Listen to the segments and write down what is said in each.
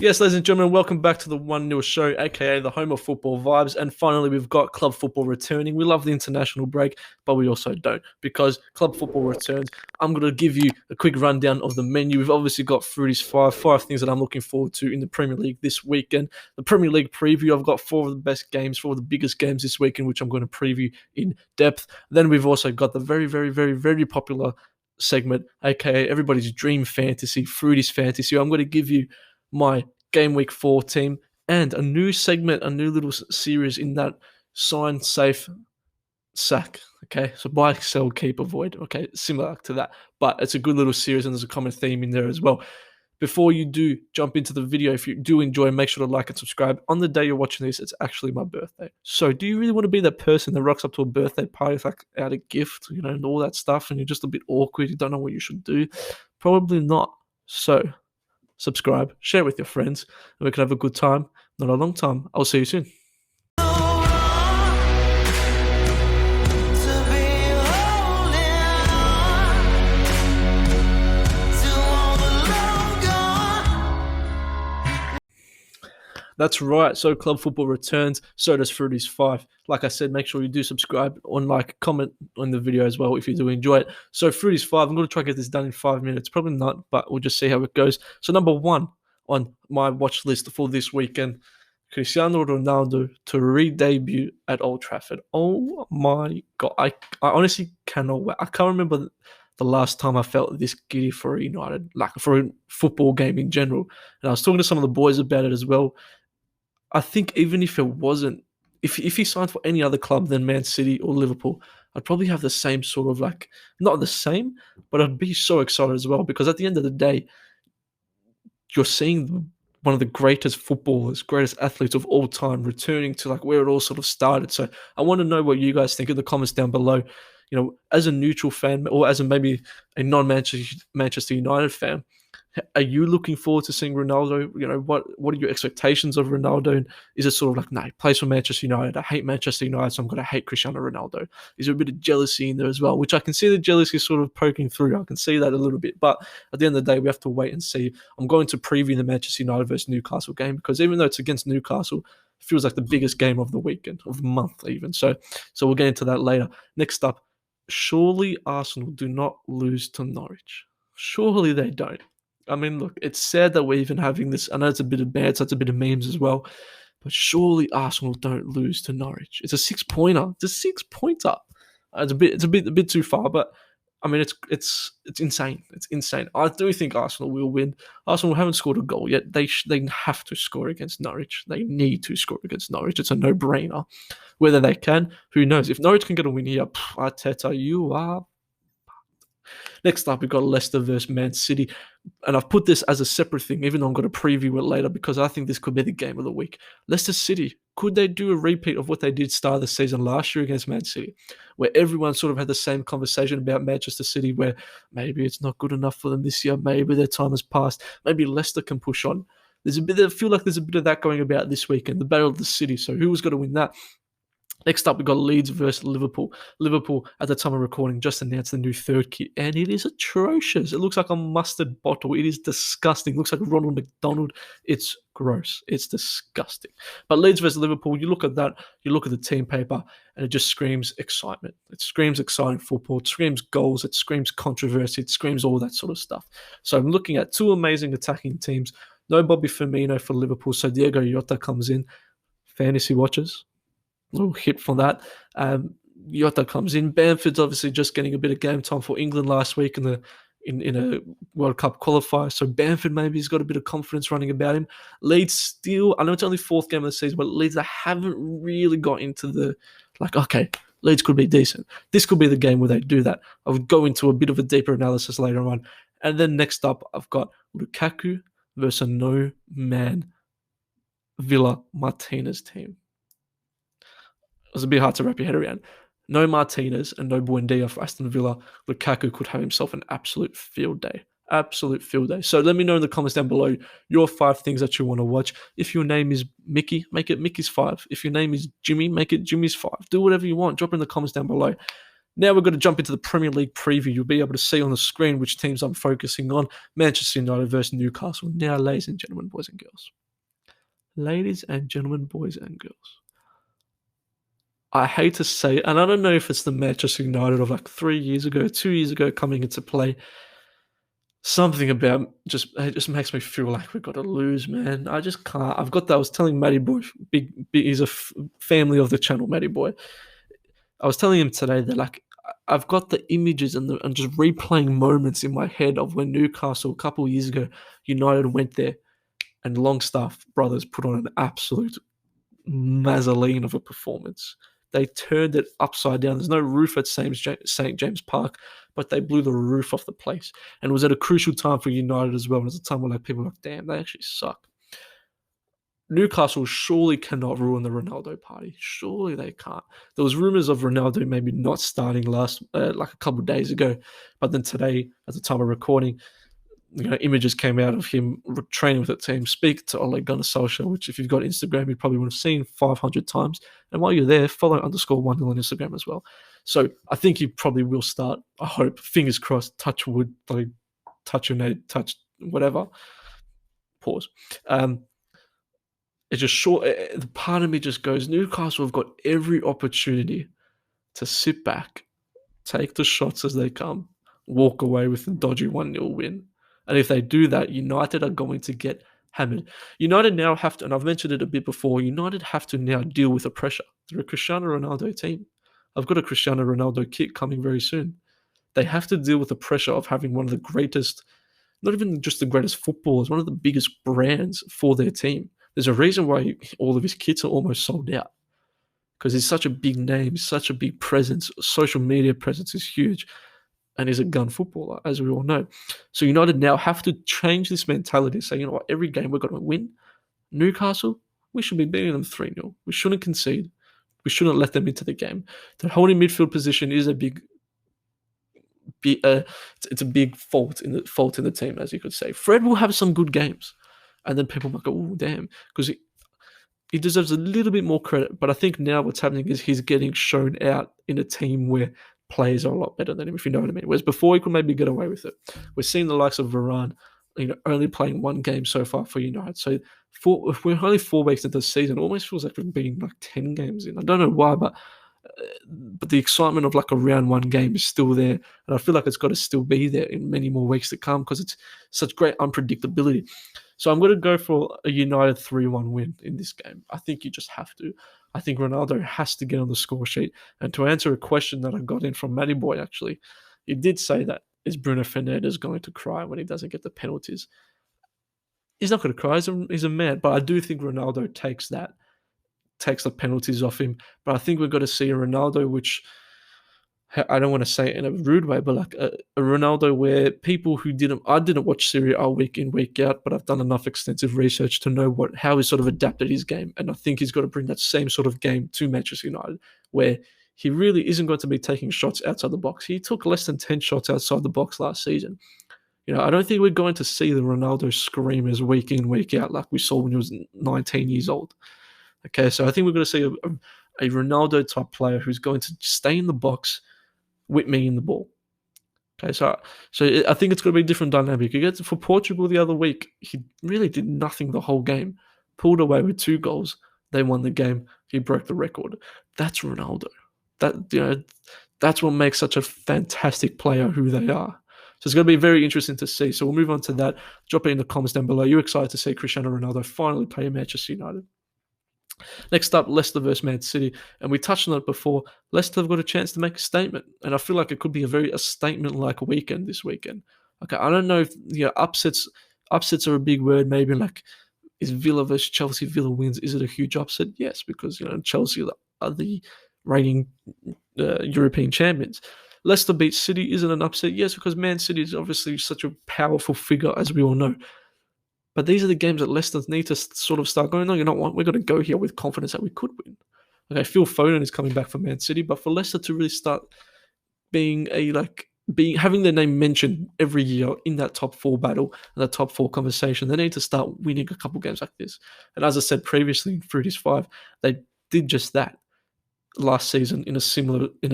Yes, ladies and gentlemen, welcome back to the 1-0 show, aka the home of football vibes. And finally, we've got club football returning. We love the international break, but we also don't because club football returns. I'm going to give you a quick rundown of the menu. We've obviously got Frouty's five things that I'm looking forward to in the Premier League this weekend. The Premier League preview, I've got four of the best games, four of the biggest games this weekend, which I'm going to preview in depth. Then we've also got the very popular segment, aka everybody's dream fantasy, Frouty's fantasy. I'm going to give you my game week 4 team and a new segment, a new little series in that sign, safe, sack. Okay, so buy, sell, keep, avoid. Okay, similar to that, but it's a good little series and there's a common theme in there as well. Before you do jump into the video, if you do enjoy, make sure to like and subscribe. On the day you're watching this, it's actually my birthday. So do you really want to be that person that rocks up to a birthday party with like out a gift, and all that stuff, and you're just a bit awkward, you don't know what you should do? Probably not. So subscribe, share it with your friends, and we can have a good time. Not a long time. I'll see you soon. That's right. So club football returns. So does Frouty's 5. Like I said, make sure you do subscribe and comment on the video as well if you do enjoy it. So Frouty's 5, I'm going to try to get this done in 5 minutes. Probably not, but we'll just see how it goes. So number 1 on my watch list for this weekend, Cristiano Ronaldo to re-debut at Old Trafford. Oh my God. I honestly cannot wait. I can't remember the last time I felt this giddy for United, like for a football game in general. And I was talking to some of the boys about it as well. I think even if it wasn't, if he signed for any other club than Man City or Liverpool, I'd probably have the same sort of not the same, but I'd be so excited as well because at the end of the day, you're seeing one of the greatest footballers, greatest athletes of all time returning to where it all sort of started. So I want to know what you guys think in the comments down below. As a neutral fan or as maybe a non-Manchester United fan, are you looking forward to seeing Ronaldo? What are your expectations of Ronaldo? And is it sort of no, he plays for Manchester United. I hate Manchester United, so I'm going to hate Cristiano Ronaldo. Is there a bit of jealousy in there as well? Which I can see the jealousy sort of poking through. I can see that a little bit. But at the end of the day, we have to wait and see. I'm going to preview the Manchester United versus Newcastle game because even though it's against Newcastle, it feels like the biggest game of the weekend, of the month even. So we'll get into that later. Next up, surely Arsenal do not lose to Norwich. Surely they don't. I mean, look, it's sad that we're even having this. I know it's a bit of bad, so it's a bit of memes as well. But surely Arsenal don't lose to Norwich. It's a 6-pointer. It's a 6-pointer. It's a bit too far, but I mean, it's insane. It's insane. I do think Arsenal will win. Arsenal haven't scored a goal yet. They have to score against Norwich. They need to score against Norwich. It's a no-brainer. Whether they can, who knows? If Norwich can get a win here, Arteta, you are. Next up, we've got Leicester versus Man City. And I've put this as a separate thing, even though I'm going to preview it later, because I think this could be the game of the week. Leicester City, could they do a repeat of what they did start of the season last year against Man City, where everyone sort of had the same conversation about Manchester City, where maybe it's not good enough for them this year, maybe their time has passed, maybe Leicester can push on. I feel like there's a bit of that going about this weekend, the Battle of the City. So who was going to win that? Next up, we've got Leeds versus Liverpool. Liverpool, at the time of recording, just announced the new third kit, and it is atrocious. It looks like a mustard bottle. It is disgusting. It looks like Ronald McDonald. It's gross. It's disgusting. But Leeds versus Liverpool, you look at that, you look at the team paper, and it just screams excitement. It screams exciting football. It screams goals. It screams controversy. It screams all that sort of stuff. So I'm looking at two amazing attacking teams. No Bobby Firmino for Liverpool, so Diego Jota comes in. Fantasy watchers, little hit from that. Jota comes in. Bamford's obviously just getting a bit of game time for England last week in a World Cup qualifier. So Bamford maybe has got a bit of confidence running about him. Leeds still, I know it's only fourth game of the season, but Leeds, they haven't really got into the, okay, Leeds could be decent. This could be the game where they do that. I would go into a bit of a deeper analysis later on. And then next up, I've got Lukaku versus no-man Villa Martinez team. It was a bit hard to wrap your head around. No Martinez and no Buendia for Aston Villa. Lukaku could have himself an absolute field day. Absolute field day. So let me know in the comments down below your 5 things that you want to watch. If your name is Mickey, make it Mickey's 5. If your name is Jimmy, make it Jimmy's 5. Do whatever you want. Drop it in the comments down below. Now we're going to jump into the Premier League preview. You'll be able to see on the screen which teams I'm focusing on. Manchester United versus Newcastle. Now, ladies and gentlemen, boys and girls. Ladies and gentlemen, boys and girls. I hate to say it, and I don't know if it's the Manchester United of like 3 years ago, 2 years ago coming into play. Something about it just makes me feel like we've got to lose, man. I just can't. I've got that. I was telling Matty Boy, he's a family of the channel, Matty Boy. I was telling him today that like I've got the images and just replaying moments in my head of when Newcastle a couple of years ago, United went there, and Longstaff brothers put on an absolute mazzoline of a performance. They turned it upside down. There's no roof at St. James Park, but they blew the roof off the place. And it was at a crucial time for United as well. And it was a time where like people were like, damn, they actually suck. Newcastle surely cannot ruin the Ronaldo party. Surely they can't. There was rumours of Ronaldo maybe not starting like a couple of days ago. But then today, at the time of recording, images came out of him training with the team, speak to Ole Gunnar Solskjaer, which if you've got Instagram, you probably would have seen 500 times. And while you're there, follow _1 on Instagram as well. So I think he probably will start. I hope, fingers crossed, touch wood, like touch your name, touch whatever. Pause. It's just short. The part of me just goes, Newcastle have got every opportunity to sit back, take the shots as they come, walk away with a dodgy 1-0 win. And if they do that, United are going to get hammered. United now have to, and I've mentioned it a bit before, United have to now deal with the pressure. They're a Cristiano Ronaldo team. I've got a Cristiano Ronaldo kit coming very soon. They have to deal with the pressure of having one of the greatest, not even just the greatest footballers, one of the biggest brands for their team. There's a reason why all of his kits are almost sold out. Because he's such a big name, such a big presence. Social media presence is huge. And he's a gun footballer, as we all know. So United now have to change this mentality and say, you know what, every game we're going to win. Newcastle, we should be beating them 3-0. We shouldn't concede. We shouldn't let them into the game. The holding midfield position is a big fault in the team, as you could say. Fred will have some good games. And then people might go, oh, damn. Because he deserves a little bit more credit. But I think now what's happening is he's getting shown out in a team where players are a lot better than him, if you know what I mean. Whereas before he could maybe get away with it. We're seeing the likes of Varane, only playing one game so far for United. So if we're only 4 weeks into the season, it almost feels like we've been like 10 games in. I don't know why, but the excitement of like a round 1 game is still there. And I feel like it's got to still be there in many more weeks to come because it's such great unpredictability. So I'm going to go for a United 3-1 win in this game. I think you just have to. I think Ronaldo has to get on the score sheet. And to answer a question that I got in from Matty Boy, actually, he did say that, is Bruno Fernandes going to cry when he doesn't get the penalties? He's not going to cry. He's a man. But I do think Ronaldo takes the penalties off him. But I think we've got to see a Ronaldo which, I don't want to say it in a rude way, but like a Ronaldo where people who I didn't watch Serie A week in, week out, but I've done enough extensive research to know how he's sort of adapted his game. And I think he's got to bring that same sort of game to Manchester United, where he really isn't going to be taking shots outside the box. He took less than 10 shots outside the box last season. I don't think we're going to see the Ronaldo screamers week in, week out like we saw when he was 19 years old. Okay, so I think we're going to see a Ronaldo type player who's going to stay in the box with me in the ball. Okay, so I think it's going to be a different dynamic. For Portugal the other week, he really did nothing the whole game. Pulled away with 2 goals. They won the game. He broke the record. That's Ronaldo. That's what makes such a fantastic player who they are. So it's going to be very interesting to see. So we'll move on to that. Drop it in the comments down below. Are you excited to see Cristiano Ronaldo finally play at Manchester United? Next up, Leicester versus Man City. And we touched on it before. Leicester have got a chance to make a statement. And I feel like it could be a statement-like weekend this weekend. Okay, I don't know if upsets are a big word. Maybe like, is Villa versus Chelsea? Villa wins. Is it a huge upset? Yes, because Chelsea are the reigning European champions. Leicester beats City. Is it an upset? Yes, because Man City is obviously such a powerful figure, as we all know. But these are the games that Leicester need to sort of start going, no, you know what? We're going to go here with confidence that we could win. Okay, Phil Foden is coming back for Man City, but for Leicester to really start having their name mentioned every year in that top 4 battle and that top 4 conversation, they need to start winning a couple games like this. And as I said previously in Fruity's 5, they did just that. last season in a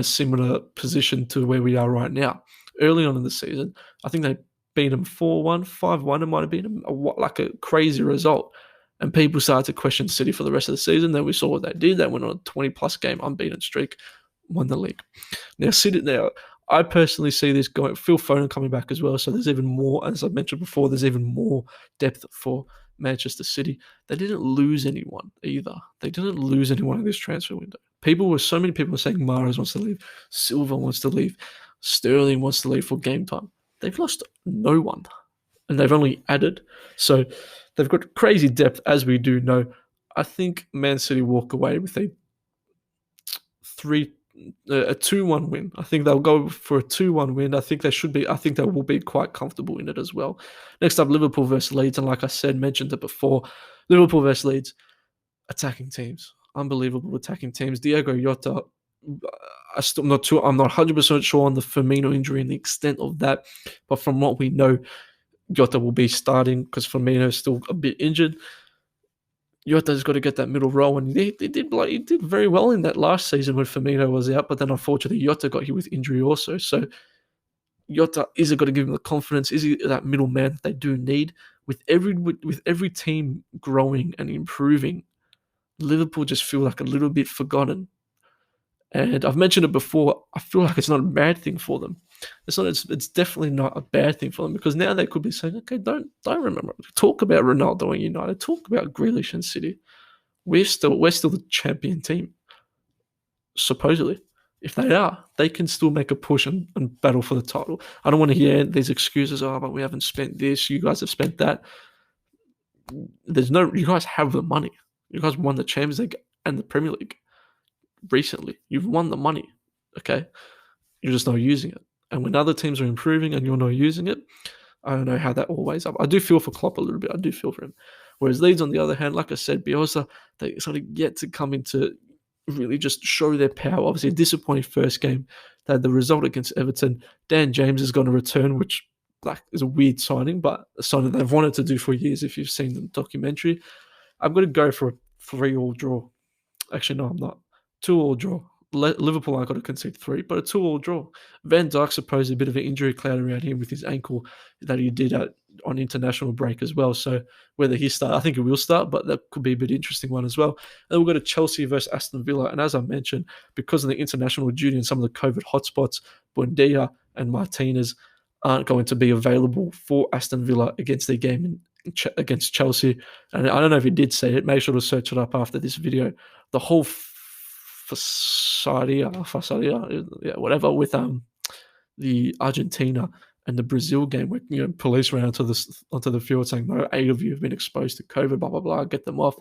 similar position to where we are right now. Early on in the season, I think they beat them 4-1, 5-1. It might have been like a crazy result. And people started to question City for the rest of the season. Then we saw what they did. They went on a 20-plus game unbeaten streak, won the league. Now, I personally see this going. Phil Foden coming back as well. So there's even more, as I mentioned before, there's even more depth for Manchester City. They didn't lose anyone either. They didn't lose anyone in this transfer window. So many people were saying Mahrez wants to leave, Silva wants to leave, Sterling wants to leave for game time. They've lost no one, and they've only added. So they've got crazy depth, as we do know. I think Man City walk away with a 2-1 win. I think they'll go for a 2-1 win. I think they will be quite comfortable in it as well. Next up, Liverpool versus Leeds. And like I said, mentioned it before, Liverpool versus Leeds, attacking teams. Unbelievable attacking teams. Diogo Jota, I'm not 100% sure on the Firmino injury and the extent of that. But from what we know, Jota will be starting because Firmino is still a bit injured. Jota's got to get that middle role, and he did very well in that last season when Firmino was out, but then unfortunately Jota got hit with injury also. So Jota, is it got to give him the confidence? Is he that middle man that they do need? With every team growing and improving, Liverpool just feel like a little bit forgotten. And I've mentioned it before, I feel like it's not a bad thing for them. It's definitely not a bad thing for them, because now they could be saying, okay, don't remember. Talk about Ronaldo and United. Talk about Grealish and City. We're still the champion team. Supposedly. If they are, they can still make a push and battle for the title. I don't want to hear these excuses, but we haven't spent this, you guys have spent that. You guys have the money. You guys won the Champions League and the Premier League recently. You've won the money, okay? You're just not using it. And when other teams are improving and you're not using it, I don't know how that all weighs up. I do feel for Klopp a little bit. I do feel for him. Whereas Leeds, on the other hand, like I said, Bielsa, they sort of yet to come into really just show their power. Obviously, a disappointing first game. They had the result against Everton. Dan James is going to return, which is a weird signing, but a signing they've wanted to do for years if you've seen the documentary. I'm going to go for a 3-3 draw. Actually, no, I'm not. 2-2 draw. Liverpool aren't going to concede 3, but a 2-2 draw. Van Dijk supposed a bit of an injury cloud around him with his ankle that he did on international break as well. So whether he starts, I think he will start, but that could be a bit interesting one as well. And then we'll go to Chelsea versus Aston Villa. And as I mentioned, because of the international duty and some of the COVID hotspots, Buendia and Martinez aren't going to be available for Aston Villa against their game against Chelsea. And I don't know if he did say it. Make sure to search it up after this video. The whole Fasadia, whatever, with the Argentina and the Brazil game, where police ran onto the field saying, no, 8 of you have been exposed to COVID, blah blah blah, get them off.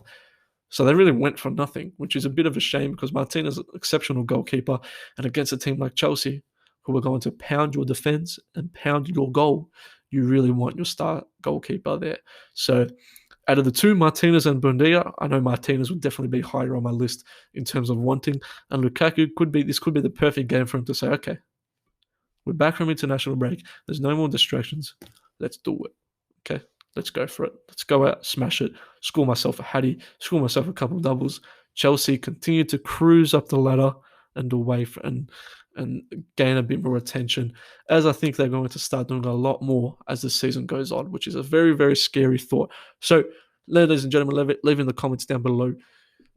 So they really went for nothing, which is a bit of a shame, because Martinez is an exceptional goalkeeper, and against a team like Chelsea, who are going to pound your defense and pound your goal, you really want your star goalkeeper there. So out of the two, Martinez and Buendia, I know Martinez would definitely be higher on my list in terms of wanting. And Lukaku could be the perfect game for him to say, okay, we're back from international break. There's no more distractions. Let's do it. Okay, let's go for it. Let's go out, smash it, score myself a hattie, score myself a couple of doubles. Chelsea continue to cruise up the ladder and away and gain a bit more attention, as I think they're going to start doing a lot more as the season goes on, which is a very, very scary thought. So, ladies and gentlemen, leave in the comments down below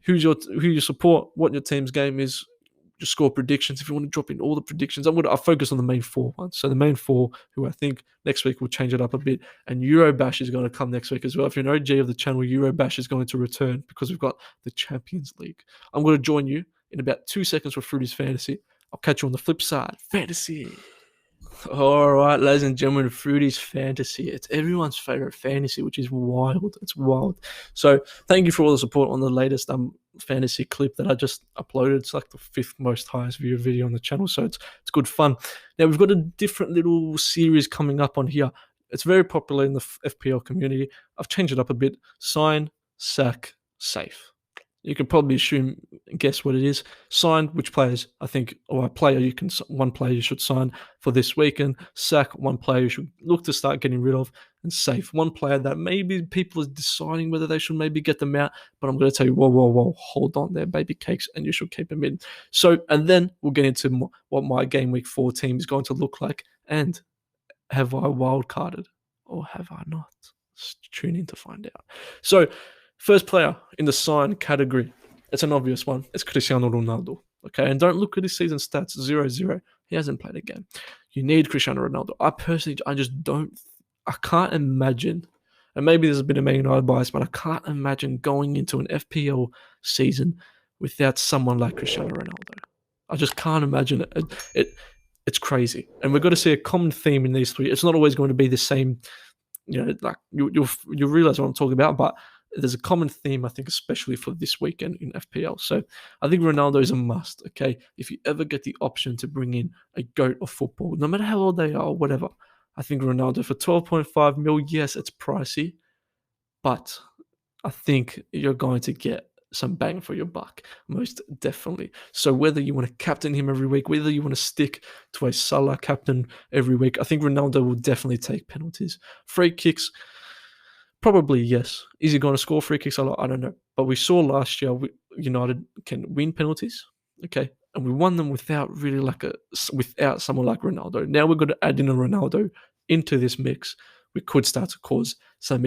who you support, what your team's game is, your score predictions. If you want to drop in all the predictions, I'll focus on the main 4 ones. So the main 4, who I think next week will change it up a bit, and Eurobash is going to come next week as well. If you're an OG of the channel, Eurobash is going to return because we've got the Champions League. I'm going to join you in about 2 seconds for Fruity's Fantasy. I'll catch you on the flip side. Fantasy. All right, ladies and gentlemen, Fruity's Fantasy. It's everyone's favorite fantasy, which is wild. It's wild. So thank you for all the support on the latest fantasy clip that I just uploaded. It's like the 5th most highest viewed video on the channel, so it's good fun. Now, we've got a different little series coming up on here. It's very popular in the FPL community. I've changed it up a bit. Sign, sack, safe. You can probably guess what it is. Signed, which players I think, or one player you should sign for this weekend. Sack, one player you should look to start getting rid of. And safe, one player that maybe people are deciding whether they should maybe get them out. But I'm going to tell you, whoa, hold on there, baby cakes, and you should keep them in. So, and then we'll get into what my game week 4 team is going to look like. And have I wildcarded or have I not? Tune in to find out. So, first player in the sign category, it's an obvious one. It's Cristiano Ronaldo. Okay, and don't look at his season stats, 0-0. He hasn't played a game. You need Cristiano Ronaldo. I can't imagine, and maybe there's a bit of Man United bias, but I can't imagine going into an FPL season without someone like Cristiano Ronaldo. I just can't imagine it. It's crazy. And we're going to see a common theme in these three. It's not always going to be the same, like you'll realize what I'm talking about, but there's a common theme, I think, especially for this weekend in FPL. So I think Ronaldo is a must, okay? If you ever get the option to bring in a GOAT of football, no matter how old they are or whatever, I think Ronaldo for 12.5 mil, yes, it's pricey, but I think you're going to get some bang for your buck, most definitely. So whether you want to captain him every week, whether you want to stick to a Salah captain every week, I think Ronaldo will definitely take penalties. Free kicks, probably yes. Is he going to score free kicks a lot? I don't know. But we saw last year United can win penalties, okay? And we won them without someone like Ronaldo. Now we're going to add in a Ronaldo into this mix. We could start to cause some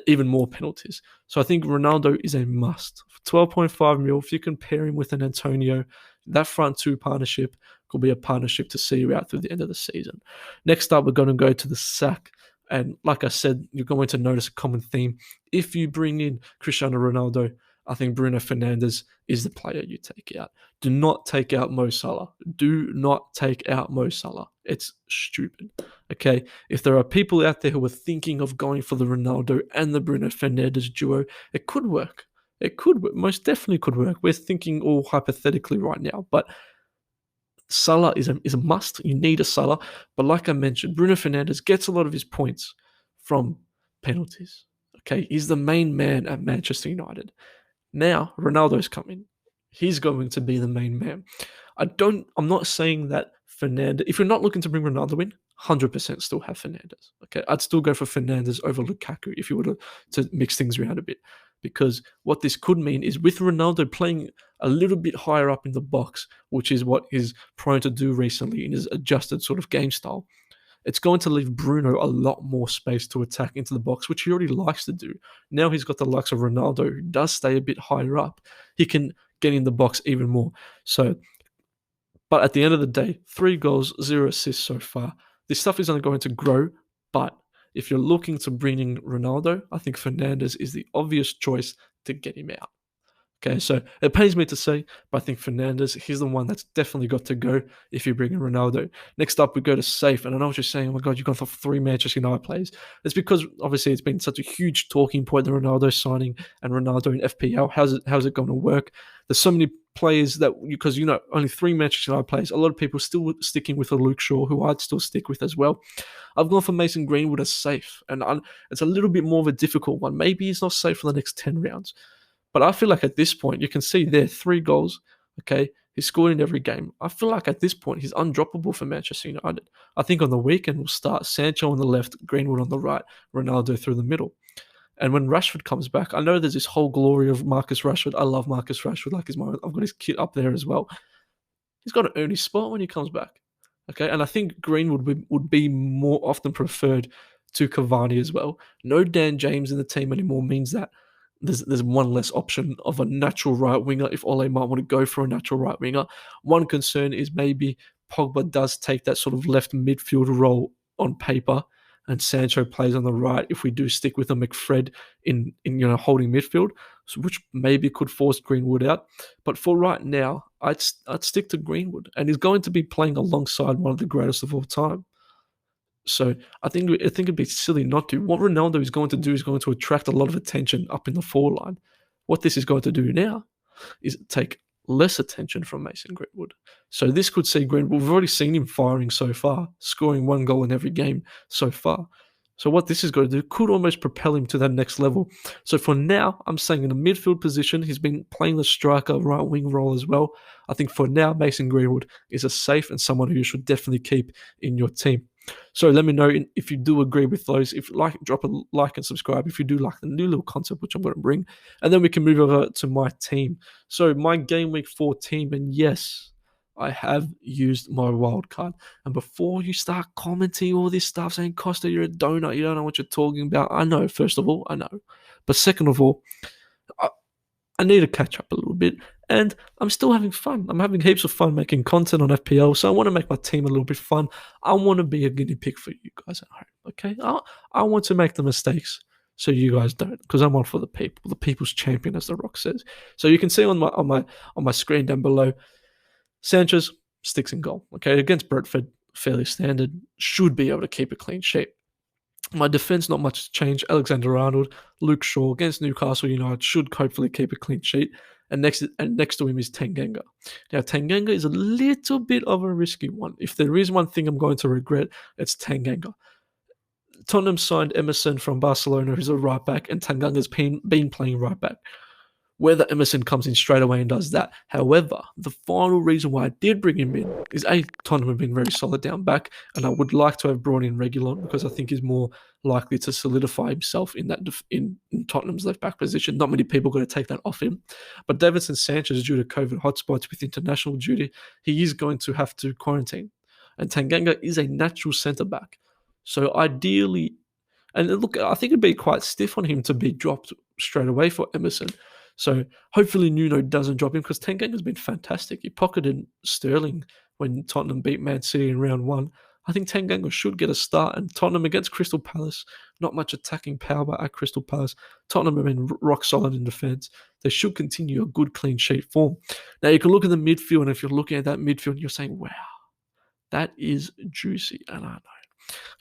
even more penalties. So I think Ronaldo is a must. For 12.5 mil, if you can pair him with an Antonio, that front two partnership could be a partnership to see you out through the end of the season. Next up, we're going to go to the sack. And like I said, you're going to notice a common theme. If you bring in Cristiano Ronaldo, I think Bruno Fernandes is the player you take out. Do not take out Mo Salah. Do not take out Mo Salah. It's stupid. Okay? If there are people out there who are thinking of going for the Ronaldo and the Bruno Fernandes duo, it could work. It could work. Most definitely could work. We're thinking all hypothetically right now, but Salah is a must. You need a Salah. But like I mentioned, Bruno Fernandes gets a lot of his points from penalties. Okay? He's the main man at Manchester United. Now, Ronaldo's coming. He's going to be the main man. I'm not saying that Fernandes, if you're not looking to bring Ronaldo in, 100% still have Fernandes. Okay, I'd still go for Fernandes over Lukaku if you were to mix things around a bit. Because what this could mean is with Ronaldo playing a little bit higher up in the box, which is what he's prone to do recently in his adjusted sort of game style, it's going to leave Bruno a lot more space to attack into the box, which he already likes to do. Now he's got the likes of Ronaldo, who does stay a bit higher up. He can get in the box even more. So, but at the end of the day, 3 goals, 0 assists so far. This stuff is only going to grow, but if you're looking to bring in Ronaldo, I think Fernandes is the obvious choice to get him out. Okay, so it pains me to say, but I think Fernandes, he's the one that's definitely got to go if you bring in Ronaldo. Next up, we go to safe. And I know what you're saying, oh my God, you've gone for 3 Manchester United players. It's because, obviously, it's been such a huge talking point, the Ronaldo signing and Ronaldo in FPL. How's it going to work? There's so many players that, because, only 3 Manchester United players, a lot of people still sticking with a Luke Shaw, who I'd still stick with as well. I've gone for Mason Greenwood as safe. And it's a little bit more of a difficult one. Maybe he's not safe for the next 10 rounds. But I feel like at this point, you can see there 3 goals, okay? He's scored in every game. I feel like at this point, he's undroppable for Manchester United. I think on the weekend, we'll start Sancho on the left, Greenwood on the right, Ronaldo through the middle. And when Rashford comes back, I know there's this whole glory of Marcus Rashford. I love Marcus Rashford. I've got his kit up there as well. He's got to earn his spot when he comes back, okay? And I think Greenwood would be more often preferred to Cavani as well. No Dan James in the team anymore means that there's one less option of a natural right winger if Ole might want to go for a natural right winger. One concern is maybe Pogba does take that sort of left midfield role on paper and Sancho plays on the right if we do stick with a McFred in holding midfield, which maybe could force Greenwood out. But for right now, I'd stick to Greenwood, and he's going to be playing alongside one of the greatest of all time. So I think it'd be silly not to. What Ronaldo is going to do is going to attract a lot of attention up in the forline. What this is going to do now is take less attention from Mason Greenwood. So this could see Greenwood. We've already seen him firing so far, scoring 1 goal in every game so far. So what this is going to do could almost propel him to that next level. So for now, I'm saying in a midfield position, he's been playing the striker right wing role as well. I think for now, Mason Greenwood is a safe and someone who you should definitely keep in your team. So let me know if you do agree with those. If you like, drop a like and subscribe if you do like the new little concept which I'm going to bring. And then we can move over to my team. So my game week 4 team, and yes, I have used my wild card. And before you start commenting all this stuff saying, Costa, you're a donut, you don't know what you're talking about. I know, first of all, I know. But second of all, I need to catch up a little bit. And I'm still having fun. I'm having heaps of fun making content on FPL. So I want to make my team a little bit fun. I want to be a guinea pig for you guys at home. Okay? I want to make the mistakes so you guys don't, because I'm on for the people, the people's champion, as The Rock says. So you can see on my screen down below, Sanchez sticks in goal. Okay, against Brentford, fairly standard. Should be able to keep a clean sheet. My defence, not much has changed. Alexander-Arnold, Luke Shaw against Newcastle United should hopefully keep a clean sheet. And next to him is Tanganga. Now, Tanganga is a little bit of a risky one. If there is one thing I'm going to regret, it's Tanganga. Tottenham signed Emerson from Barcelona, who's a right back, and Tanganga's been playing right back. Whether Emerson comes in straight away and does that. However, the final reason why I did bring him in is Tottenham have been very solid down back, and I would like to have brought in Reguilon because I think he's more likely to solidify himself in that in Tottenham's left back position. Not many people are going to take that off him, but Davinson Sanchez, due to COVID hotspots with international duty, he is going to have to quarantine, and Tanganga is a natural centre back. So ideally, and look, I think it'd be quite stiff on him to be dropped straight away for Emerson. So hopefully Nuno doesn't drop him because Tanganga's been fantastic. He pocketed Sterling when Tottenham beat Man City in round 1. I think Tanganga should get a start. And Tottenham against Crystal Palace, not much attacking power at Crystal Palace. Tottenham have been rock solid in defence. They should continue a good clean sheet form. Now you can look at the midfield, and if you're looking at that midfield, you're saying, wow, that is juicy. And I know.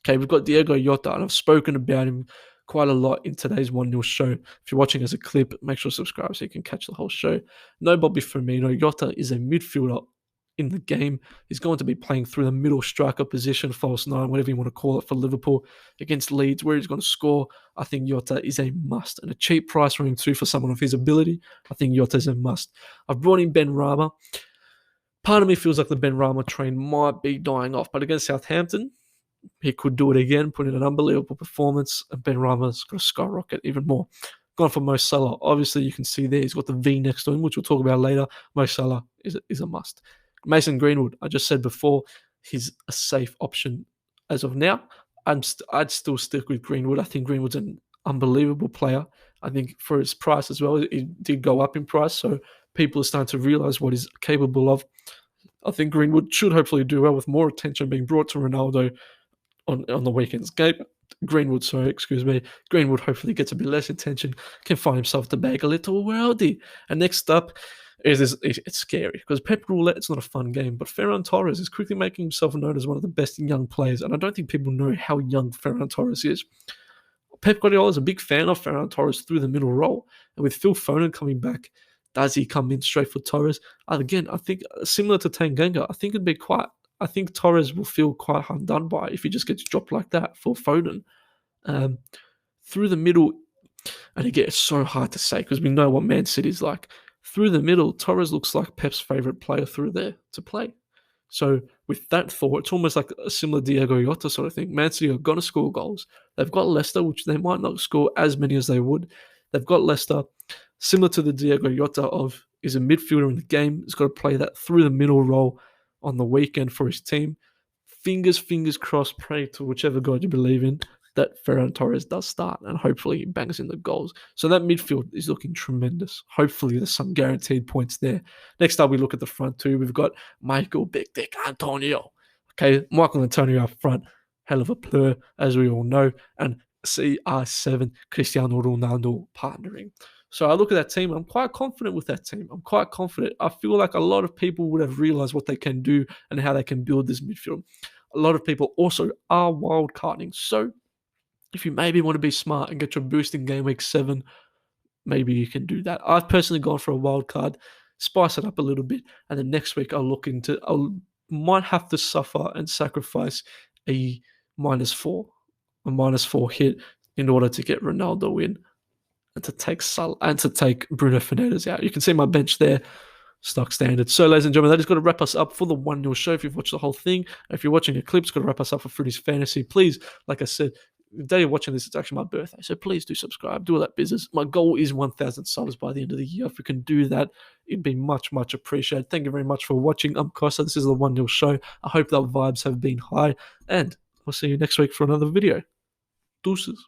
Okay, we've got Diego Jota, and I've spoken about him quite a lot in today's 1-0 show. If you're watching as a clip, make sure to subscribe so you can catch the whole show. No Bobby Firmino. Jota is a midfielder in the game. He's going to be playing through the middle striker position, false nine, whatever you want to call it, for Liverpool against Leeds, where he's going to score. I think Jota is a must, and a cheap price for him too for someone of his ability. I think Jota is a must. I've brought in Ben Rama. Part of me feels like the Ben Rama train might be dying off, but against Southampton, he could do it again, put in an unbelievable performance, and Ben Rama's got to skyrocket even more. Gone for Mo Salah. Obviously, you can see there he's got the V next to him, which we'll talk about later. Mo Salah is a must. Mason Greenwood, I just said before, he's a safe option as of now. I'd still stick with Greenwood. I think Greenwood's an unbelievable player. I think for his price as well, it did go up in price, so people are starting to realise what he's capable of. I think Greenwood should hopefully do well with more attention being brought to Ronaldo on the weekend's game. Greenwood hopefully gets a bit less attention, can find himself to bag a little worldie. And next up is it's scary because Pep Roulette is not a fun game, but Ferran Torres is quickly making himself known as one of the best young players, and I don't think people know how young Ferran Torres is. Pep Guardiola is a big fan of Ferran Torres through the middle role, and with Phil Foden coming back, does he come in straight for Torres? Again, I think similar to Tanganga, I think Torres will feel quite undone by if he just gets dropped like that for Foden. Through the middle, and again, it's so hard to say because we know what Man City's like. Through the middle, Torres looks like Pep's favourite player through there to play. So with that thought, it's almost like a similar Diego Jota sort of thing. Man City are going to score goals. They've got Leicester, which they might not score as many as they would. They've got Leicester, similar to the Diego Jota of is a midfielder in the game. He's got to play that through the middle role on the weekend for his team. Fingers crossed, pray to whichever God you believe in, that Ferran Torres does start and hopefully he bangs in the goals. So that midfield is looking tremendous. Hopefully there's some guaranteed points there. Next up, we look at the front two. We've got Michael Big Dick Antonio. Okay, Michael Antonio up front, hell of a player, as we all know, and CR7 Cristiano Ronaldo partnering. So I look at that team, and I'm quite confident with that team. I'm quite confident. I feel like a lot of people would have realized what they can do and how they can build this midfield. A lot of people also are wildcarding. So if you maybe want to be smart and get your boost in game week 7, maybe you can do that. I've personally gone for a wild card, spice it up a little bit, and then next week I might have to suffer and sacrifice a -4 a -4 hit in order to get Ronaldo in and to take Bruno Fernandes out. You can see my bench there. Stock standard. So, ladies and gentlemen, that is going to wrap us up for the 1-0 show. If you've watched the whole thing, if you're watching a clip, it's going to wrap us up for Fruity's Fantasy. Please, like I said, the day you're watching this, it's actually my birthday. So please do subscribe, do all that business. My goal is 1,000 subs by the end of the year. If we can do that, it'd be much, much appreciated. Thank you very much for watching. I'm Costa. This is the 1-0 show. I hope the vibes have been high. And I'll see you next week for another video. Deuces.